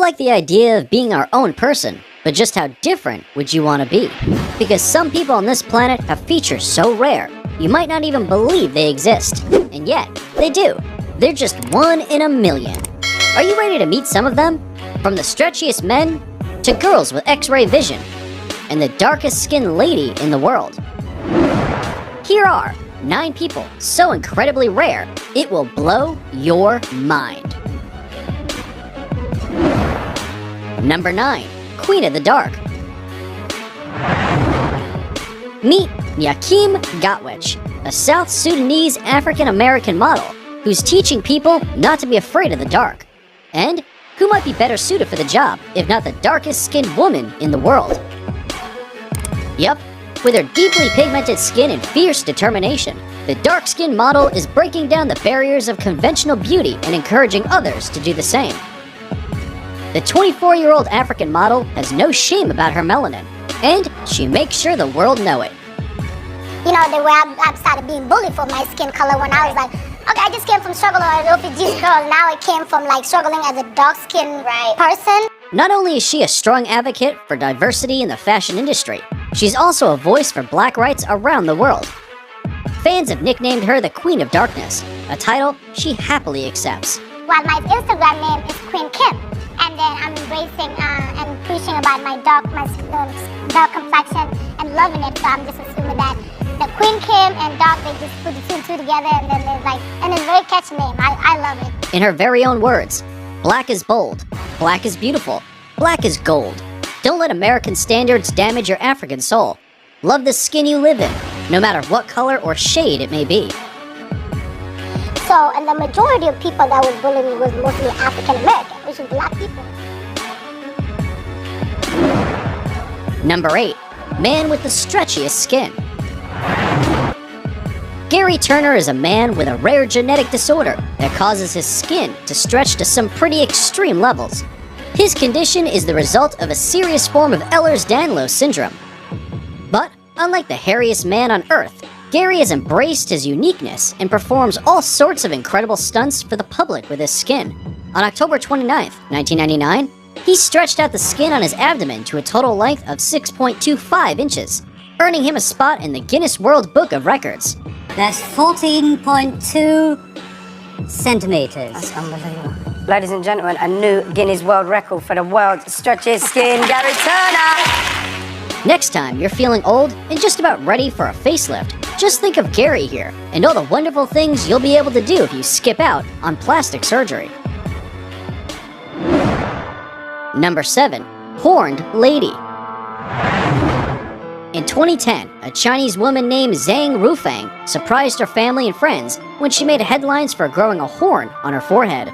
like the idea of being our own person, but just how different would you want to be? Because some people on this planet have features so rare, you might not even believe they exist. And yet, they do. They're just 1 in a million. Are you ready to meet some of them? From the stretchiest men, to girls with X-ray vision, and the darkest skinned lady in the world. Here are 9 people so incredibly rare, it will blow your mind. Number 9. Queen of the Dark. Meet Yakim Gatwich, a South Sudanese African-American model who's teaching people not to be afraid of the dark. And who might be better suited for the job, if not the darkest-skinned woman in the world? Yup, with her deeply pigmented skin and fierce determination, the dark-skinned model is breaking down the barriers of conventional beauty and encouraging others to do the same. The 24-year-old African model has no shame about her melanin, and she makes sure the world know it. You know, the way I started being bullied for my skin color when I was like, okay, I just came from struggling as a refugee girl, now I came from like struggling as a dark-skinned person. Not only is she a strong advocate for diversity in the fashion industry, she's also a voice for black rights around the world. Fans have nicknamed her the Queen of Darkness, a title she happily accepts. Well, my Instagram name is Queen Kim, and then I'm embracing and preaching about my dark complexion and loving it, so I'm just assuming that the Queen Kim and Dark, they just put the two and two together, and then there's like, and it's a very catchy name. I love it. In her very own words, black is bold, black is beautiful, black is gold. Don't let American standards damage your African soul. Love the skin you live in, no matter what color or shade it may be. So, and the majority of people that was bullying me was mostly African American, which is black people. Number 8. Man with the stretchiest skin. Gary Turner is a man with a rare genetic disorder that causes his skin to stretch to some pretty extreme levels. His condition is the result of a serious form of Ehlers-Danlos syndrome. But, unlike the hairiest man on Earth, Gary has embraced his uniqueness and performs all sorts of incredible stunts for the public with his skin. On October 29th, 1999, he stretched out the skin on his abdomen to a total length of 6.25 inches, earning him a spot in the Guinness World Book of Records. That's 14.2 centimeters. That's unbelievable. Ladies and gentlemen, a new Guinness World Record for the world's stretchiest skin, Gary Turner! Next time you're feeling old and just about ready for a facelift, just think of Gary here and all the wonderful things you'll be able to do if you skip out on plastic surgery. Number 7. Horned Lady. In 2010, a Chinese woman named Zhang Rufang surprised her family and friends when she made headlines for growing a horn on her forehead.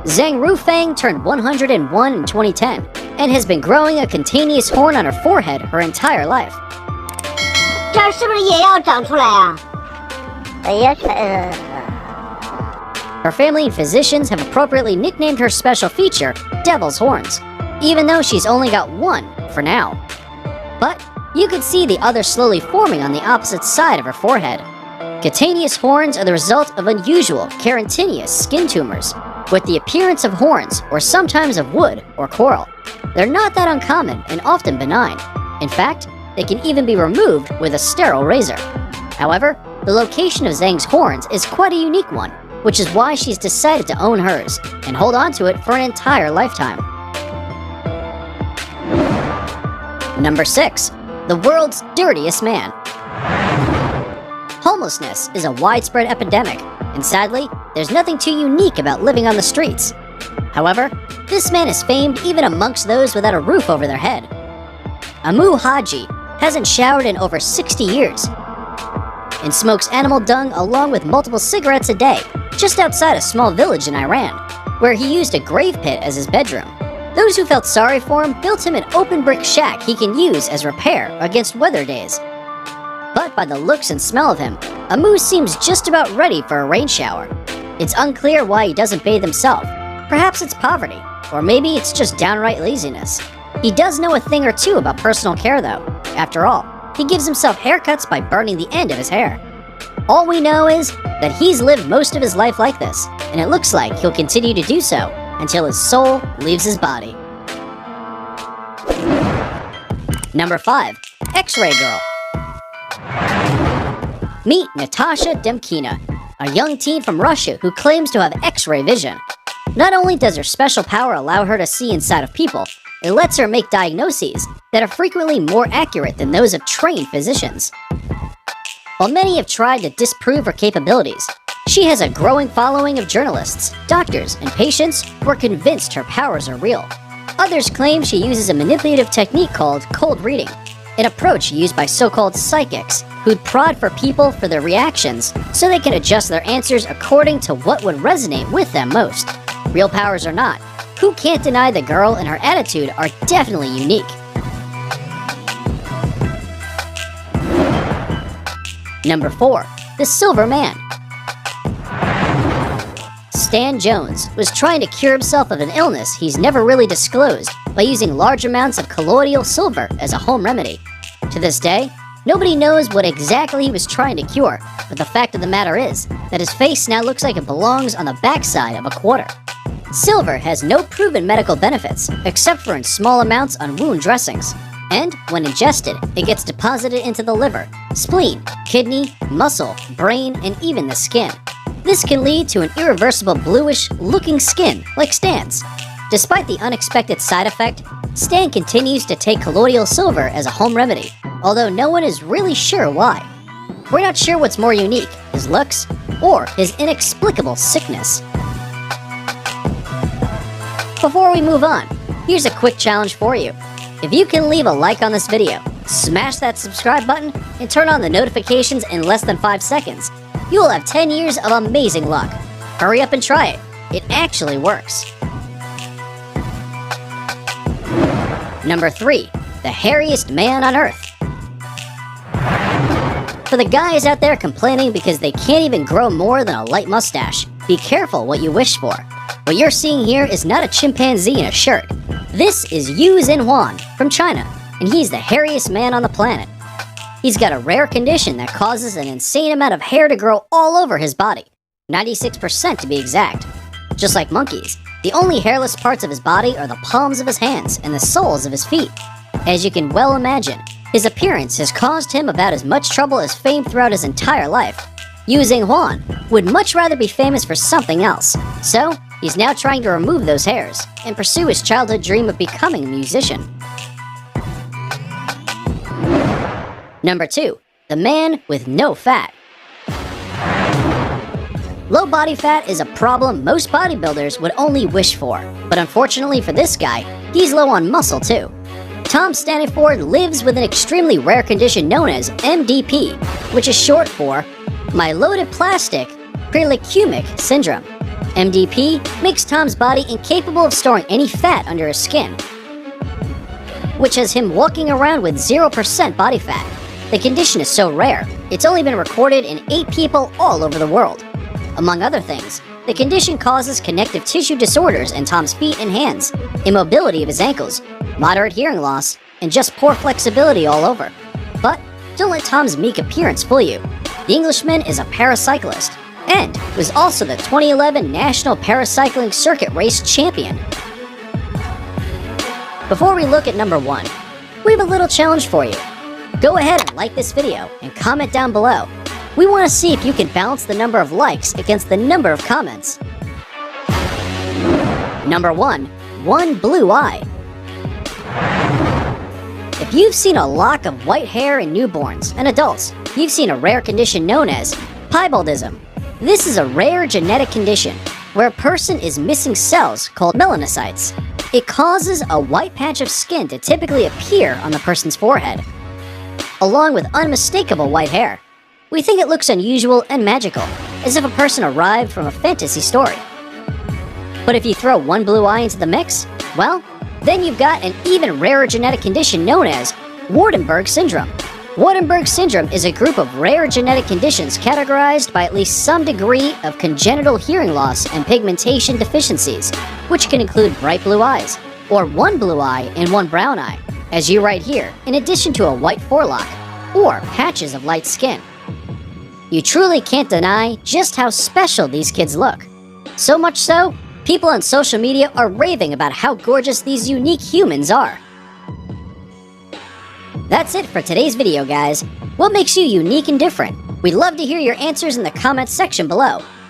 Zhang Rufang turned 101 in 2010 and has been growing a cutaneous horn on her forehead her entire life. Her family and physicians have appropriately nicknamed her special feature Devil's Horns, even though she's only got one for now. But you could see the other slowly forming on the opposite side of her forehead. Cutaneous horns are the result of unusual keratinous skin tumors, with the appearance of horns or sometimes of wood or coral. They're not that uncommon and often benign. In fact, they can even be removed with a sterile razor. However, the location of Zhang's horns is quite a unique one, which is why she's decided to own hers and hold on to it for an entire lifetime. Number 6. The world's dirtiest man. Homelessness is a widespread epidemic, and sadly, there's nothing too unique about living on the streets. However, this man is famed even amongst those without a roof over their head. Amu Haji hasn't showered in over 60 years and smokes animal dung along with multiple cigarettes a day, just outside a small village in Iran, where he used a grave pit as his bedroom. Those who felt sorry for him built him an open brick shack he can use as repair against weather days. But by the looks and smell of him, Amu seems just about ready for a rain shower. It's unclear why he doesn't bathe himself. Perhaps it's poverty, or maybe it's just downright laziness. He does know a thing or two about personal care though. After all, he gives himself haircuts by burning the end of his hair. All we know is that he's lived most of his life like this, and it looks like he'll continue to do so until his soul leaves his body. Number 5. X-Ray Girl. Meet Natasha Demkina, a young teen from Russia who claims to have X-ray vision. Not only does her special power allow her to see inside of people, it lets her make diagnoses that are frequently more accurate than those of trained physicians. While many have tried to disprove her capabilities, she has a growing following of journalists, doctors, and patients who are convinced her powers are real. Others claim she uses a manipulative technique called cold reading, an approach used by so-called psychics who'd prod for people for their reactions so they can adjust their answers according to what would resonate with them most. Real powers or not, who can't deny the girl and her attitude are definitely unique. Number 4. The Silver Man. Stan Jones was trying to cure himself of an illness he's never really disclosed by using large amounts of colloidal silver as a home remedy. To this day, nobody knows what exactly he was trying to cure, but the fact of the matter is that his face now looks like it belongs on the backside of a quarter. Silver has no proven medical benefits, except for in small amounts on wound dressings. And when ingested, it gets deposited into the liver, spleen, kidney, muscle, brain, and even the skin. This can lead to an irreversible bluish-looking skin, like Stan's. Despite the unexpected side effect, Stan continues to take colloidal silver as a home remedy, although no one is really sure why. We're not sure what's more unique, his looks, or his inexplicable sickness. Before we move on, here's a quick challenge for you. If you can leave a like on this video, smash that subscribe button, and turn on the notifications in less than 5 seconds, you will have 10 years of amazing luck. Hurry up and try it. It actually works. Number 3. The hairiest man on Earth. For the guys out there complaining because they can't even grow more than a light mustache, be careful what you wish for. What you're seeing here is not a chimpanzee in a shirt. This is Yu Xinhuan from China, and he's the hairiest man on the planet. He's got a rare condition that causes an insane amount of hair to grow all over his body, 96% to be exact. Just like monkeys, the only hairless parts of his body are the palms of his hands and the soles of his feet. As you can well imagine, his appearance has caused him about as much trouble as fame throughout his entire life. Yu Xinhuan would much rather be famous for something else, so he's now trying to remove those hairs and pursue his childhood dream of becoming a musician. Number 2. The man with no fat. Low body fat is a problem most bodybuilders would only wish for, but unfortunately for this guy, he's low on muscle too. Tom Staniford lives with an extremely rare condition known as MDP, which is short for myelodysplastic preleucemic syndrome. MDP makes Tom's body incapable of storing any fat under his skin, which has him walking around with 0% body fat. The condition is so rare, it's only been recorded in 8 people all over the world. Among other things, the condition causes connective tissue disorders in Tom's feet and hands, immobility of his ankles, moderate hearing loss, and just poor flexibility all over. But don't let Tom's meek appearance fool you. The Englishman is a paracyclist, and was also the 2011 National Paracycling Circuit Race champion. Before we look at number 1, we have a little challenge for you. Go ahead and like this video and comment down below. We want to see if you can balance the number of likes against the number of comments. Number 1. One blue eye. If you've seen a lock of white hair in newborns and adults, you've seen a rare condition known as piebaldism. This is a rare genetic condition where a person is missing cells called melanocytes. It causes a white patch of skin to typically appear on the person's forehead, along with unmistakable white hair. We think it looks unusual and magical, as if a person arrived from a fantasy story. But if you throw one blue eye into the mix, well, then you've got an even rarer genetic condition known as Waardenburg syndrome. Waardenburg syndrome is a group of rare genetic conditions categorized by at least some degree of congenital hearing loss and pigmentation deficiencies, which can include bright blue eyes, or one blue eye and one brown eye, as you right here, in addition to a white forelock, or patches of light skin. You truly can't deny just how special these kids look. So much so, People on social media are raving about how gorgeous these unique humans are. That's it for today's video, guys. What makes you unique and different? We'd love to hear your answers in the comments section below.